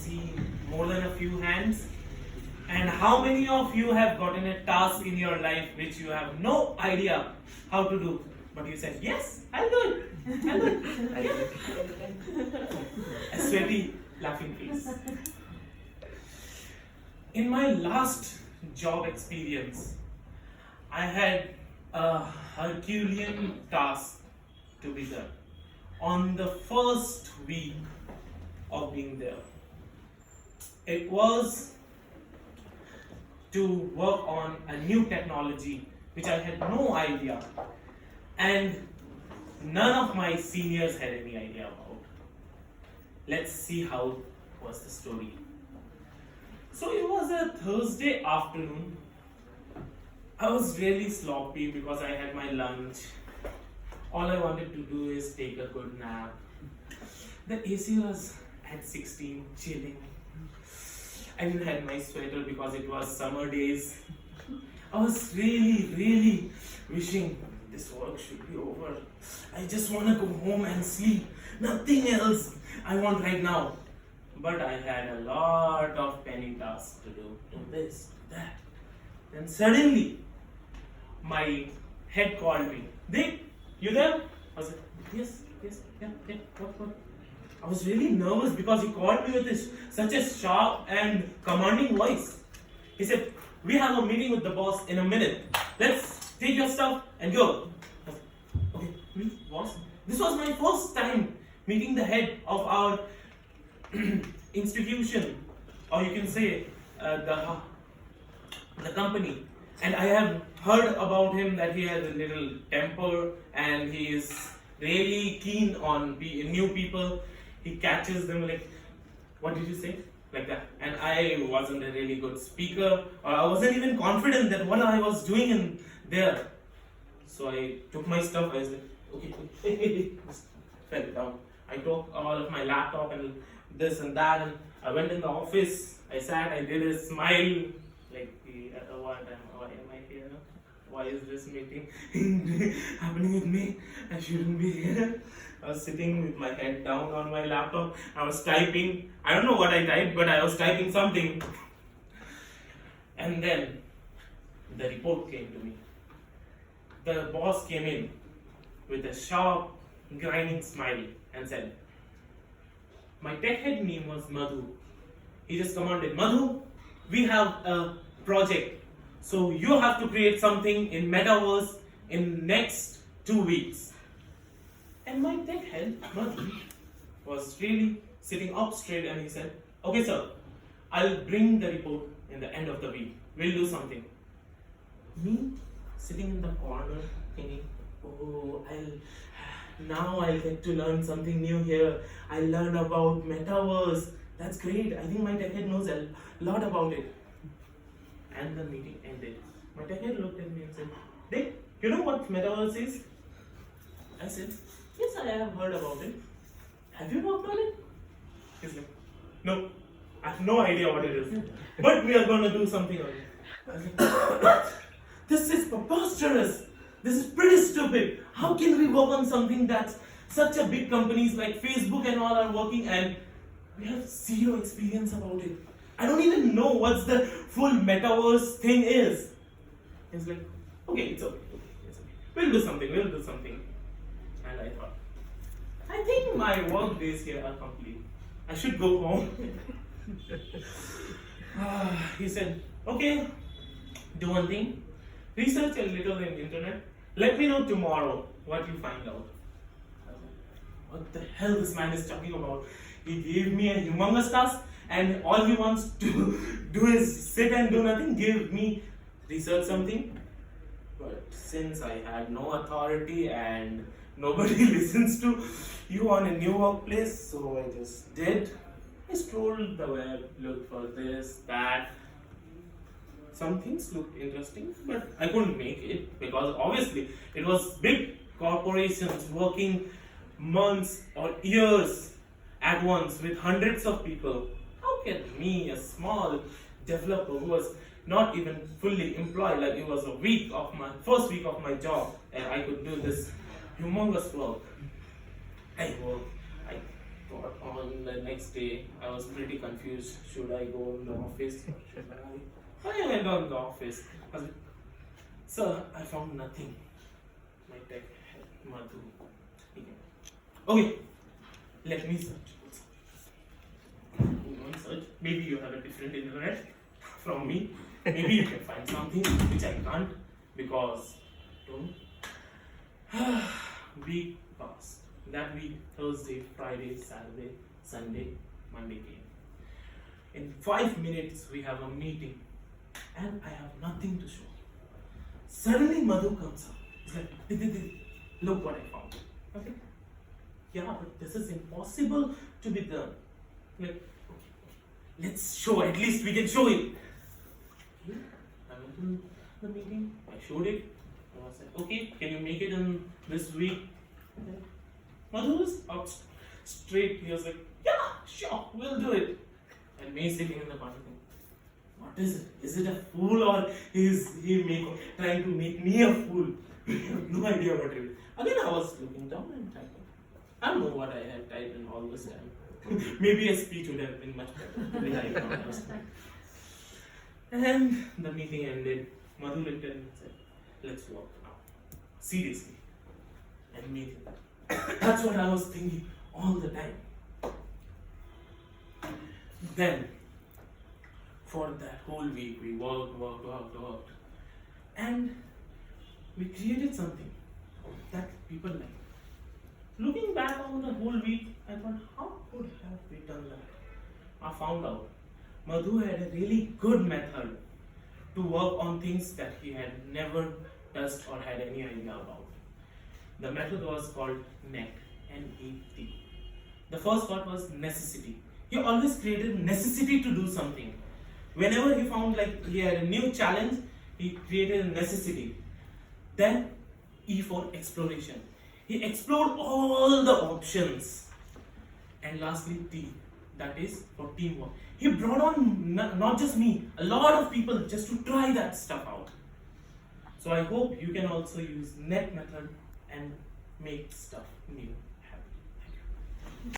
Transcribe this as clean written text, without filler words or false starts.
see more than a few hands. And how many of you have gotten a task in your life which you have no idea how to do? But you said, yes, I'll do it. I'll do it. I'll do it. A sweaty, laughing face. In my last job experience, I had a Herculean task to be done on the first week of being there. It was to work on a new technology which I had no idea, and none of my seniors had any idea about. Let's see how was the story. So it was a Thursday afternoon. I was really sloppy because I had my lunch. All I wanted to do is take a good nap. The AC was at 16, chilling. I didn't have my sweater because it was summer days. I was really wishing this work should be over. I just want to go home and sleep. Nothing else I want right now. But I had a lot of penny tasks to do. Do this, do that. Then suddenly, my head called me. Dick, you there? I was like, yes, yeah, what? I was really nervous because he called me with such a sharp and commanding voice. He said, we have a meeting with the boss in a minute. Let's take your stuff and go. I was like, okay, boss? This was my first time meeting the head of our institution, or you can say the company. And I have heard about him that he has a little temper and he is really keen on new people. He catches them like, what did you say? Like that. And I wasn't a really good speaker, or I wasn't even confident that what I was doing in there. So I took my stuff, I was like, okay, fell down. I took all of my laptop and this and that, and I went in the office, I sat, I did a smile, like, why am I here? Why is this meeting happening with me? I shouldn't be here. I was sitting with my head down on my laptop. I was typing. I don't know what I typed, but I was typing something. And then the report came to me. The boss came in with a sharp, grinding smile and said, my tech head name was Madhu. He just commanded, Madhu, we have a project. So you have to create something in Metaverse in next 2 weeks. And my tech head, Madhu, was really sitting up straight and he said, okay sir, I'll bring the report in the end of the week. We'll do something. Me sitting in the corner thinking, oh, I'll get to learn something new here. I learned about Metaverse. That's great. I think my tech head knows a lot about it. And the meeting ended. My tech head looked at me and said, Dick, you know what Metaverse is? I said, yes, I have heard about it. Have you worked on it? He's like, no, I have no idea what it is. But we are going to do something on it. I was like, this is preposterous. This is pretty stupid. How can we work on something that such a big companies like Facebook and all are working and we have zero experience about it? I don't even know what's the full Metaverse thing is. He's like, okay, it's okay. We'll do something. And I thought, I think my work days here are complete. I should go home. He said, okay, do one thing. Research a little in the internet. Let me know tomorrow what you find out. What the hell this man is talking about? He gave me a humongous task and all he wants to do is sit and do nothing, give me research something. But since I had no authority and nobody listens to you on a new workplace, so I just did. I strolled the web, looked for this, that. Some things looked interesting, but I couldn't make it because obviously it was big corporations working months or years at once with hundreds of people. How can me, a small developer who was not even fully employed, like it was first week of my job, and I could do this humongous work. I But on the next day, I was pretty confused. Should I go in the office? Should I went on the office. I was like, sir, I found nothing. My tech head, Madhu. Okay, let me search. Go and search. Maybe you have a different internet from me. Maybe you can find something which I can't because don't. Week passed. That week, Thursday, Friday, Saturday, Sunday, Monday came. In 5 minutes, we have a meeting, and I have nothing to show. Suddenly, Madhu comes up. He's like, look what I found. Okay. Yeah, but this is impossible to be done. Like, okay, let's show. At least we can show it. Okay. I went to the meeting. I showed it. I was like, okay, can you make it in this week? Okay. Madhu was up straight. He was like, yeah, sure, we'll do it. And me sitting in the corner, what is it? Is it a fool or is he trying to make me a fool? I have no idea what it is. Again, I was looking down and typing. I don't know what I had typed in all this time. Maybe a speech would have been much better. And the meeting ended. Madhu looked at me and said, let's walk now. Seriously. And meet him. That's what I was thinking all the time. Then, for that whole week, we worked. And we created something that people liked. Looking back on the whole week, I thought, how could have we done that? I found out Madhu had a really good method to work on things that he had never touched or had any idea about. The method was called NET, N-E-T. The first part was necessity. He always created necessity to do something. Whenever he found like he had a new challenge, he created a necessity. Then E for exploration. He explored all the options. And lastly T, that is for teamwork. He brought on not just me, a lot of people just to try that stuff out. So I hope you can also use NET method and make stuff new.